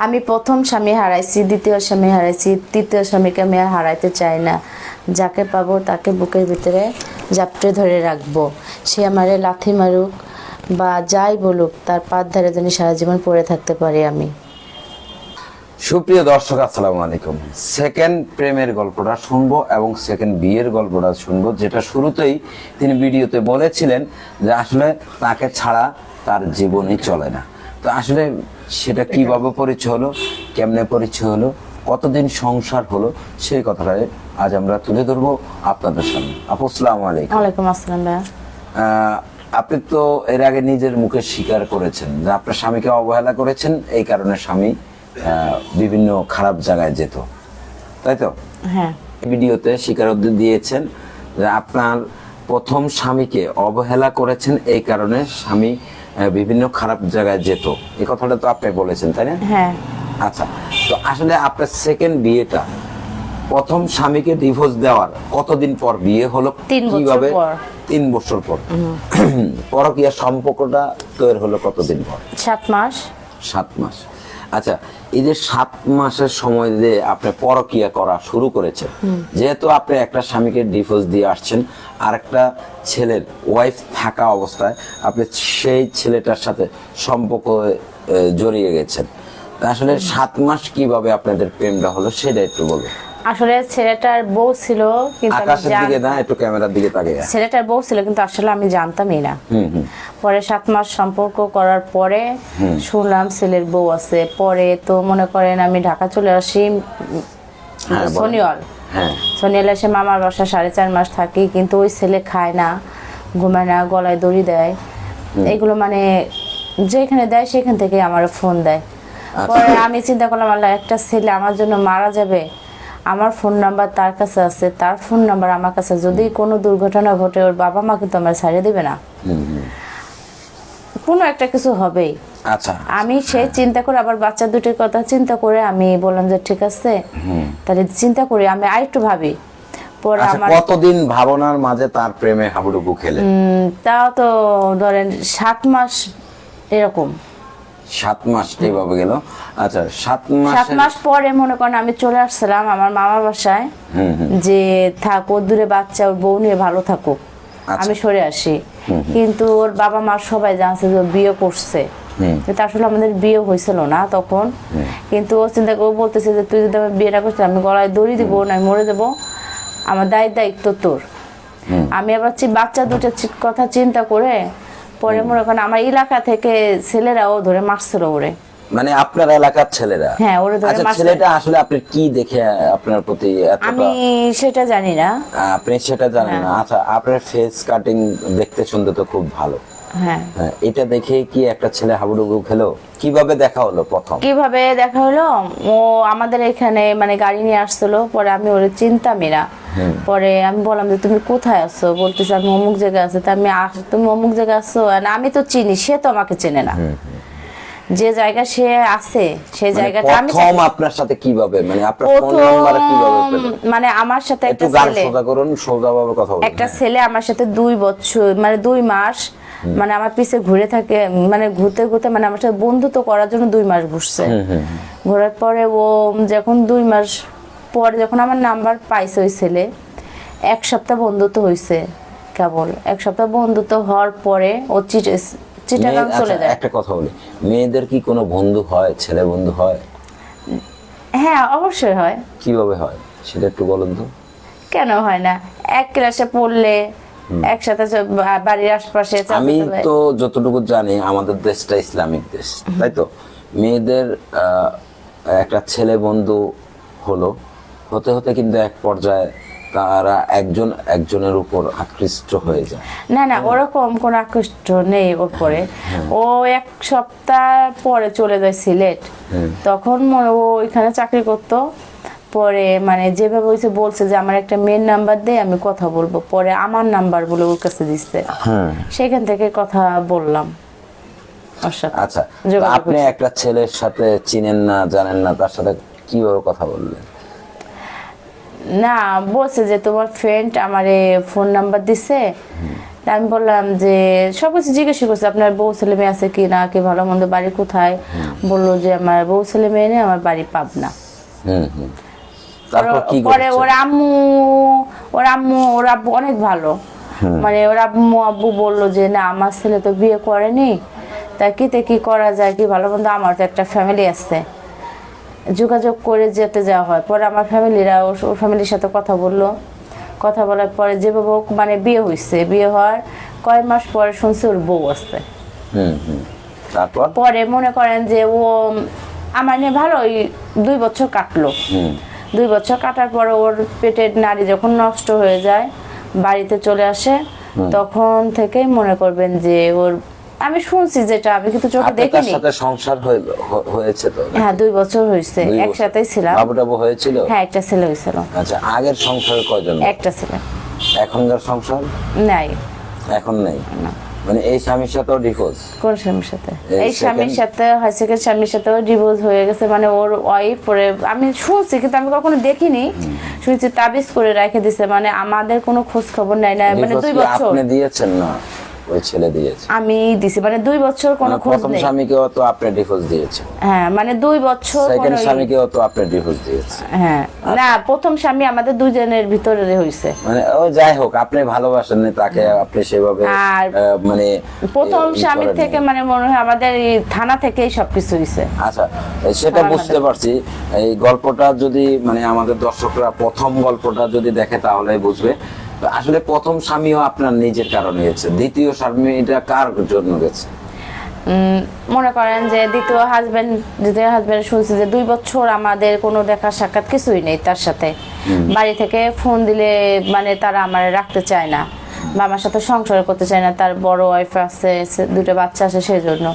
আমি প্রথম স্বামী হারাইছি, দ্বিতীয় স্বামী হারাইছি, তৃতীয় স্বামীকে আমি আর হারাইতে চাই না। যাকে পাবো তাকে বুকের ভিতরে জাপটে ধরে রাখবো। সে আমারে লাথি মারুক বা যাই বলুক, তার পাত ধারে যেন সারা জীবন পড়ে থাকতে পারি আমি। সুপ্রিয় দর্শক, আসসালামু আলাইকুম। সেকেন্ড প্রেমের গল্পটা শুনবো এবং সেকেন্ড বিয়ের গল্পটা শুনবো, যেটা শুরুতেই তিনি ভিডিওতে বলেছিলেন যে আসলে তাকে ছাড়া তার জীবনই চলে না। তো আসলে সেটা কিভাবে পরিচয় হলো, কেমনে পরিচয় হলো, কতদিন সংসার হলো, সেই কথাটাই আজ আমরা তুলে ধরবো আপনাদের সামনে। আপু, আসসালামু আলাইকুম। ওয়ালাইকুম আসসালাম ভাইয়া। আপনি তো এর আগে নিজের মুখে স্বীকার করেছেন যে আপনার স্বামীকে অবহেলা করেছেন, এই কারণে স্বামী বিভিন্ন খারাপ জায়গায় যেত, তাই তো? হ্যাঁ, ভিডিওতে স্বীকারোক্তি দিয়েছেন যে আপনার প্রথম স্বামীকে অবহেলা করেছেন, এই কারণে স্বামী বিভিন্ন খারাপ জায়গায় যেত, এই কথাটা তো আপনি বলেছেন, তাই না? হ্যাঁ। আচ্ছা, তো আসলে আপনার সেকেন্ড বিয়েটা প্রথম স্বামীকে ডিভোর্স দেওয়ার কতদিন পর বিয়ে হলো? 3 বছর পর। 3 বছর পর। পরকীয়া সম্পর্কটা তৈরি হলো কতদিন পর? 7 মাস। 7 মাস। আচ্ছা, এই যে 7 মাসের সময় দিয়ে আপনি পরকীয়া করা শুরু করেছেন, যেহেতু আপনি একটা স্বামীকে ডিভোর্স দিয়ে আসছেন, আর একটা ছেলের ওয়াইফ থাকা অবস্থায় আপনি সেই ছেলেটার সাথে সম্পর্ক জড়িয়ে গেছেন, আসলে 7 মাস কিভাবে আপনাদের প্রেমটা হলো সেটা একটু বলুন। আসলে ছেলেটার বউ ছিল, কিন্তু আকাশের দিকে না, একটু ক্যামেরার দিকে তাকিয়ে। ছেলেটার বউ ছিল, কিন্তু আসলে আমি জানতামই না। পরে 7 মাস সম্পর্ক করার পরে শুনলাম ছেলের বউ আছে। পরে তো মনে করেন আমি ঢাকা চলে আসি সোনিয়াল এসে মামার বাসা 4.5 মাস থাকি, কিন্তু ওই ছেলে খায় না, ঘুমায় না, গলায় দড়ি দেয়, এগুলো মানে যেখানে দেয় সেখান থেকে আমার ফোন দেয়। পরে আমি চিন্তা করলাম, আল্লাহ, একটা ছেলে আমার জন্য মারা যাবে, আমার ফোন নাম্বার তার কাছে আছে, তার ফোন নাম্বার আমার কাছে, যদি কোনো দুর্ঘটনা ঘটে ওর বাবা মা কিন্তু আমার ছাড়িয়ে দিবে না, কোনো একটা কিছু হবেই। আচ্ছা, আমি সেই চিন্তা করে আবার বাচ্চা দুটির কথা চিন্তা করে আমি বললাম যে ঠিক আছে, তাহলে চিন্তা করি, আমি আরেকটু ভাবি। পরে আমার কতদিন ভাবনার মাঝে তার প্রেমে হাবুডুবু খেলে? তাও তো ধরেন 7 মাস এরকম। 7 মাস এইভাবে গেল। আচ্ছা, 7 মাস পরে মনে করেন আমি চলে আসছিলাম আমার মামার বাসায়, যে থাক, ওর দূরে বাচ্চা, ওর বউ নিয়ে ভালো থাকুক, আমি সরে আসি। কিন্তু ওর বাবা মা সবাই জানছে যে বিয়ে করছে, কিন্তু আসলে আমাদের বিয়ে হয়েছিল না তখন। কিন্তু ও চিন্তা করে বলতেছে যে তুই যদি আমার বিয়েটা করছিস, আমি গলায় দড়ি দিব না, মরে দেবো, আমার দায়িত্ব তোর। আমি আবার বাচ্চা দুটোর কথা চিন্তা করে পরে মনে করেন আমার এলাকা থেকে ছেলেরাও ধরে মারছিল ওরে। মানে আপনার এলাকার ছেলেরা? হ্যাঁ, ওরে ধরে আচ্ছা, মারছিল। ছেলেটা আসলে আপনি কি দেখে আপনার প্রতি এতটা? আমি সেটা জানি না। আপনি সেটা জানেন না? আচ্ছা, আপনার ফেস কাটিং দেখতে শুনতে তো খুব ভালো। হ্যাঁ, এটা দেখে কি একটা ছেলে হাবুডুবু খেলো? কিভাবে দেখা হলো প্রথম? কিভাবে দেখা হলো, ও আমাদের এখানে মানে গাড়ি নিয়ে আসছিল। পরে আমি ওরে চিনতামই না। পরে আমি বললাম যে তুমি কোথায় আছো? বলতেছে আমি অমুক জায়গায় আছি। তা আমি তুমি অমুক জায়গায় আছো? আমি তো চিনি, সে তো আমাকে চেনে না। যে জায়গা সে আছে সেই জায়গাটা আমি প্রথম আপনার সাথে কিভাবে, মানে আপনার ফোন নাম্বার কিভাবে পেলেন? মানে আমার সাথে একটু গান সোজা করুন, সোজাভাবে কথা বলুন। একটা ছেলে আমার সাথে 2 বছর মানে 2 মাস মানে আমার পিছে ঘুরে থাকে, মানে ঘুরতে ঘুরতে মানে আমার সাথে বন্ধুত্ব করার জন্য 2 মাস ঘুরছে। ঘোরার পরে ও যখন 2 মাস পরে যখন আমার নাম্বার পাইছে ওই ছেলে, 1 সপ্তাহ বন্ধুত্ব হয়েছে, কেবল 1 সপ্তাহ বন্ধুত্ব হওয়ার পরে ও চিটাগাং চলে যায়। একটা কথা বলি, মেয়েদের কি কোনো বন্ধু হয়, ছেলে বন্ধু হয়? হ্যাঁ, অবশ্যই হয়। কিভাবে হয় সেটা একটু বলুন তো। কেন হয় না? এক ক্লাসে পড়লে একসাথে বাড়ির আশপাশে। আমি তো যতটুকু জানি আমাদের দেশটা ইসলামিক দেশ, তাই তো? মেয়েদের একটা ছেলে বন্ধু হতে হতে কিন্তু এক পর্যায়ে তারা একজন একজনের উপর আকৃষ্ট হয়ে যায়। না, ওরকম কোন আকৃষ্ট নেই ওর পরে। ও 1 সপ্তাহ পরে চলে যায় সিলেট। তখন ও ওইখানে চাকরি করতো। পরে মানে যেভাবে হয়েছে বলছে যে আমার একটা মেয়ের নাম্বার দে, আমি কথা বলবো। পরে আমার নাম্বার বলে ওর কাছে দিচ্ছে, সেখান থেকে কথা বললাম। আচ্ছা, আপনি একটা ছেলের সাথে চিনেন না, জানেন না, তার সাথে কিভাবে কথা বললেন? না, বলছে যে তোমার ফ্রেন্ড আমারে ফোন নাম্বার দিছে, তা আমি বললাম যে সব কিছু জিজ্ঞেস করছি, আপনার বউ ছেলে মেয়ে আছে কি না, কি ভালো মন্দ, বাড়ি কোথায়। বললো যে আমার বউ ছেলে মেয়ে নেই, আমার বাড়ি পাবনা। তারপর কি পরে করেছে? ওর আব্বু অনেক ভালো, মানে ওর আব্বু বললো যে না আমার ছেলে তো বিয়ে করেনি, তা কি করা যায়, কি ভালো মন্দ, আমার তো একটা ফ্যামিলি আছে, যোগাযোগ করে যেতে যাওয়া হয়। পরে আমার ফ্যামিলিরা ওর ফ্যামিলির সাথে কথা বললো, কথা বলার পরে যেভাবে হোক মানে বিয়ে হয়েছে, বিয়ে হওয়ার কয়েক মাস পরে শুনছি ওর বউ আছে। তারপর পরে মনে করেন যে ও আমার নিয়ে ভালোই 2 বছর কাটলো। 2 বছর কাটার পরে ওর পেটের নাড়ি যখন নষ্ট হয়ে যায়, বাড়িতে চলে আসে, তখন থেকেই মনে করবেন যে ওর, আমি শুনছি যেটা, আমি কিন্তু চোখে আপনার তার দেখিনি। সাথে সংসার হয়েছে তো? হ্যাঁ 2 বছর হয়েছে, 2 বছর। একসাথেই ছিলাম। বাবু টাবু হয়েছিল? হ্যাঁ একটা ছেলে হয়েছিল। আচ্ছা, আগের সংসারে কয়জন? একটা ছেলে। এখনকার সংসার নাই। এখন নেই? মানে এই স্বামীর সাথেও ডিভোর্স? কোন স্বামীর সাথে? এই এই স্বামীর second- সাথে হয়েছে কি, স্বামীর সাথেও ডিভোর্স হয়ে গেছে, মানে ওর ওয়াইফ পরে আমি শুনছি কিন্তু আমি কখনো দেখিনি, শুনছি তাবিজ করে রেখে দিছে, মানে আমাদের কোনো খোঁজ খবর নাই না, মানে ডিভোর্স 2 কি বছর আপনি দিয়েছেন না ওই ছেলে দিয়েছে? আমি দিছি, মানে 2 বছর কোনো মানে খোঁজ প্রথম নেই। স্বামীকেও তো আপনি ডিভোর্স দিয়েছেন, হ্যাঁ মানে 2 বছর সেকেন্ড কোনো স্বামীকেও তো আপনি ডিভোর্স দিয়েছেন। হ্যাঁ না, প্রথম স্বামী আমাদের দুজনের ভিতরে হয়েছে। মানে ও যাই হোক, আপনি ভালোবাসেন না তাকে, আপনি সেভাবে আর মানে প্রথম ই স্বামীর করেননি। থেকে মানে মনে হয় আমাদের এই থানা থেকেই সবকিছু হয়েছে। আচ্ছা, সেটা বুঝতে পারছি। এই গল্পটা যদি মানে আমাদের দর্শকরা প্রথম গল্পটা যদি দেখে তাহলে বুঝবে। তো আসলে প্রথম স্বামীও আপনার নিজের কারণে গেছে, দ্বিতীয় স্বামীটা কার জন্য গেছে? মনে করেন যে দ্বিতীয় হাজবেন্ড শুনছি যে 2 বছর আমাদের কোনো দেখা সাক্ষাৎ কিছুই নেই তার সাথে। বাড়ি থেকে ফোন দিলে মানে তারা আমার রাখতে চায় না, বা আমার সাথে সংসার করতে চায় না, তার বড় ওয়াইফ আছে, 2টা বাচ্চা আছে, সেই জন্য।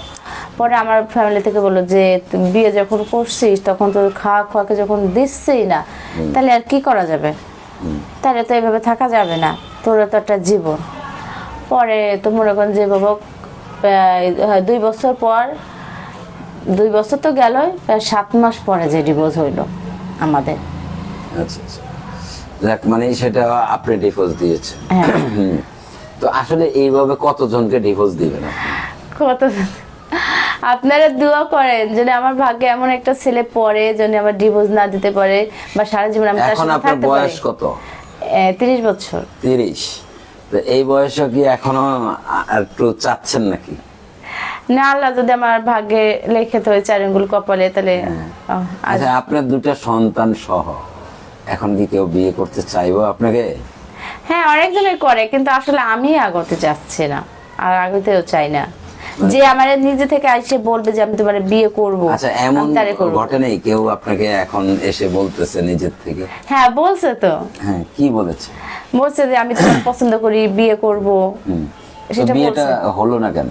পরে আমার ফ্যামিলি থেকে বললো যে তুই বিয়ে যখন করছিস তখন তোর খাওয়াকে যখন দিচ্ছেই না, তাহলে আর কি করা যাবে, তাহলে তো এভাবে থাকা যাবে না, তোর তো একটা জীবন। পরে তো মনে করেন যে বাবা 2 বছর পর, 2 বছর তো গেল, প্রায় 7 মাস পরে যে ডিভোর্স হইলো আমাদের। আচ্ছা আচ্ছা, যাক, মানে সেটা আপনি ডিভোর্স দিয়েছেন। হ্যাঁ। তো আসলে এইভাবে কতজনকে ডিভোর্স দিবেন আপনি? কত আপনারা দোয়া করেন যেন আমার ভাগ্যে এমন একটা ছেলে পড়ে যেন আমার ডিভোর্স না দিতে পারে, বা সারা জীবন আমি তার এখন সাথে আপনার থাকতে পারি। বয়স কত? 30 বছর। 30। তো এই বয়সে কি এখনো একটু চাচ্ছেন নাকি? না, আল্লাহ যদি আমার ভাগ্যে লিখে তো 4 আঙ্গুল কপালে, তাহলে আচ্ছা, আপনার 2টা সন্তান সহ এখন কি কেউ বিয়ে করতে চাইবো আপনাকে? হ্যাঁ অনেকজনের করে, কিন্তু আসলে আমি আগতে যাচ্ছি না, আর আগতেও চাই না যে আমার নিজে থেকে এসে বলবে যে আমি তোমার বিয়ে করবো। আচ্ছা, এমন আমি তারে করবো। ঘটে নেই কেউ আপনাকে এখন এসে বলতেছে নিজের থেকে? হ্যাঁ বলছে তো, হ্যাঁ, কি বলেছে? বলছে যে আমি তোমাকে পছন্দ করি, বিয়ে করব। তো সেটা বিয়েটা বলছে। হলো না কেন?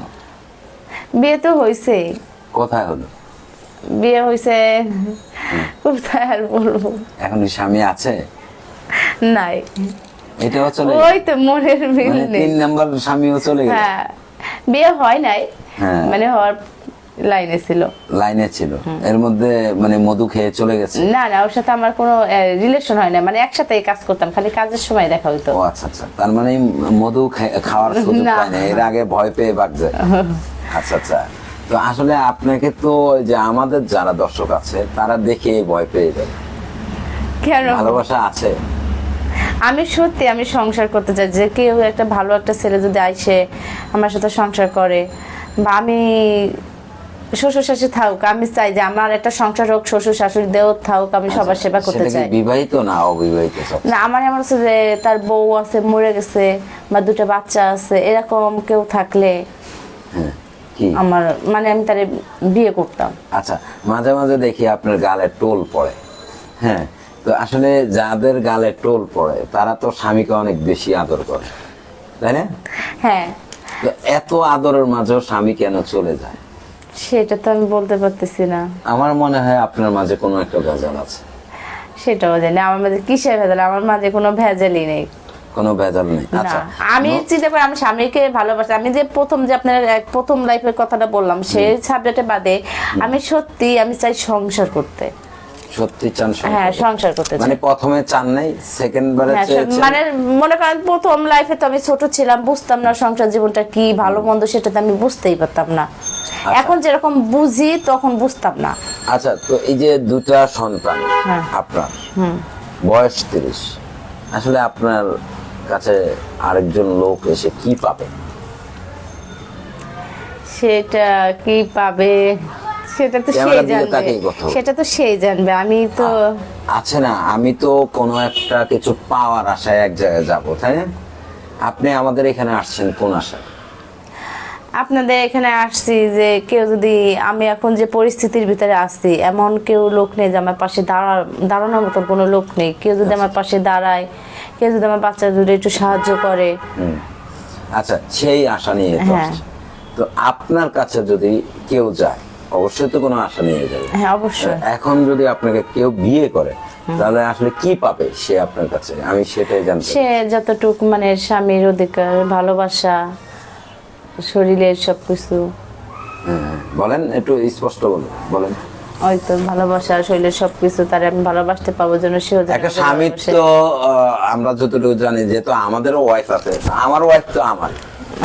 বিয়ে তো হয়েছে, কোথায় হলো? বিয়ে হয়েছে কোথায় আর বলবো, এখন কি স্বামী আছে? নাই। এটাও চলে ওই তো মনের মিল মানে নেই। 3 নাম্বার স্বামীও চলে গেল? হ্যাঁ বিয়ে হয় নাই, হ্যাঁ। মানে হওয়ার লাইনে ছিল। লাইনে ছিল, এর মধ্যে মানে মধু খেয়ে চলে গেছে? না না, ওর সাথে আমার কোনো রিলেশন হয় না, মানে একসাথে কাজ করতাম, খালি কাজের সময় দেখা হইতো। ও আচ্ছা আচ্ছা, তার মানে মধু খাওয়ার সুযোগ না। পায় না, এর আগে ভয় পেয়ে বাগ যায়। আচ্ছা আচ্ছা, তো আসলে আপনাকে তো ওই যে আমাদের যারা দর্শক আছে তারা দেখে ভয় পেয়ে যায়। কেন? ভালোবাসা আছে? আমি সত্যি আমি সংসার করতে চাই, যে কেউ একটা ভালো একটা ছেলে যদি আইসে আমার সাথে সংসার করে, বা আমি শ্বশুর শাশুড়ি থাকুক, আমি চাই যে আমার একটা সংসার হোক, শ্বশুর শাশুড়ি দেও থাকুক, আমি সবার সেবা করতে সেটা কি চাই। বিবাহিত না অবিবাহিত সব? না আমার এমন হচ্ছে যে তার বউ আছে, মরে গেছে, বা 2টা বাচ্চা আছে, এরকম কেউ থাকলে হ্যাঁ, কি আমার মানে আমি তারে বিয়ে করতাম। আচ্ছা, মাঝে মাঝে দেখি আপনার গালে টোল পড়ে। হ্যাঁ, তো আসলে যাদের গালে টোল পড়ে তারা তো স্বামীকে অনেক বেশি আদর করে, তাই না? হ্যাঁ তো এত আদরের মাঝেও স্বামী কেন চলে যায়? সেটা তো আমি বলতে পারতেছি না। আমার মনে হয় আপনার মাঝে কোনো একটা ভেজাল আছে। সেটাও জানি আমার মাঝে কিসের ভেজাল, আমার মাঝে কোনো ভেজালই নেই। কোনো ভেজাল নেই? না আচ্ছা, আমি চিন্তা করি আমার স্বামীকে ভালোবাসি, আমি যে প্রথম যে আপনার প্রথম লাইফের কথাটা বললাম সেই সাবজেক্টে বাদে আমি সত্যি আমি চাই সংসার করতে। সত্যি চান সংসার হ্যাঁ করতে? সংসার করতে চাই। মানে প্রথমে চান নাই, সেকেন্ড বারে হ্যাঁ, চেয়েছেন? মানে মনে করেন প্রথম লাইফে তো আমি ছোট ছিলাম, বুঝতাম না সংসার জীবনটা কি, ভালো মন্দ সেটা তো আমি বুঝতেই পারতাম না। এখন যেরকম বুঝি তখন বুঝতাম না। আচ্ছা, তো এই যে দুটা সন্তান হ্যাঁ। আপনার, বয়স 30, আসলে আপনার কাছে আরেকজন লোক এসে কি পাবে? সেটা কি পাবে সেটা তো সেই ক্যামেরার দিকে জানবে, তাকিয়ে কথা বলো। সেটা তো সেই জানবে, আমি তো আছে না, আমি তো কোনো একটা কিছু পাওয়ার আশায় এক জায়গায় যাব, তাই না? আপনি আমাদের এখানে আসছেন কোন আশায়? আপনাদের এখানে আসছি যে কেউ যদি, আমি এখন যে পরিস্থিতির ভিতরে আসছি এমন কেউ লোক নেই যে আমার পাশে দাঁড়ানোর মতন কোনো লোক নেই। কেউ যদি আমার পাশে দাঁড়ায়, কেউ যদি আমার বাচ্চা যদি একটু সাহায্য করে। আচ্ছা, সেই আশা নিয়ে তো হ্যাঁ। আসছে। তো আপনার কাছে যদি কেউ যায়, অবশ্যই তো কোনো আশা নিয়ে যাবে। হ্যাঁ অবশ্যই। এখন যদি আপনাকে কেউ বিয়ে করে, তাহলে আসলে কি পাবে সে আপনার কাছে? আমি সেটাই জানতে চাই। সে যতটুকু মানে স্বামীর অধিকার, ভালোবাসা, শরীরের সবকিছু, বলেন, একটু স্পষ্ট বলেন। ওই তো ভালোবাসা, শরীরের সবকিছু তার আমি ভালোবাসতে পারবো জন্য সেও যেন একটা আমাকে স্বামী ভালোবাসে। তো আমরা যতটুকু জানি, যেহেতু আমাদেরও ওয়াইফ আছে, আমার ওয়াইফ তো আমার,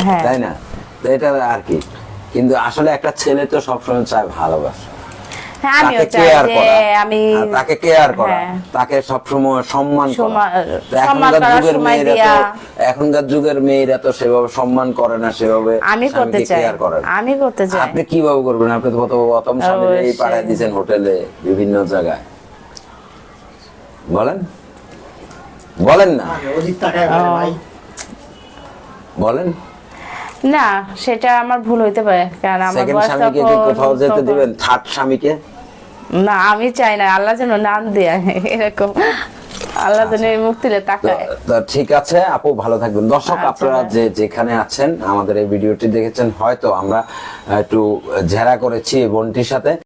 হ্যাঁ। তাই না? তো এটা আর কি, কিন্তু আসলে একটা ছেলে তো সবসময় চায় ভালোবাসা, হ্যাঁ আমিও তাকে চাই কেয়ার যে করা, আমি তাকে কেয়ার করা, হ্যাঁ। তাকে সবসময় সম্মান করা। তো সম্মান এখনকার করার যুগের সময় মেয়েরা দিয়া তো, এখনকার যুগের মেয়েরা তো সেভাবে সম্মান করে না, সেভাবে আমি করতে স্বামীকে চাই, কেয়ার করে না। আমি করতে চাই। আপনি কিভাবে করবেন? আপনি তো প্রথম স্বামীর এই অবশ্যই। পাড়ায় দিয়েছেন, হোটেলে, বিভিন্ন জায়গায়। বলেন না, অধিক টাকায় করে ভাই। বলেন। না সেটা আমার ভুল হইতে পারে, কারণ আমার সেকেন্ড বয়স স্বামীকে কি কোথাও যেতে দিবেন? থার্ড স্বামীকে? না আমি চাই না, আল্লাহ যেন নাম দেয় এরকম, আল্লাহ যেন এই মুখ তুলে তাকায়। তো ঠিক আছে আপু, ভালো থাকবেন। দর্শক, আচ্ছা, আপনারা যেখানে আছেন, আমাদের এই ভিডিওটি দেখেছেন, হয়তো আমরা একটু ঝেড়া করেছি এই বোনটির সাথে।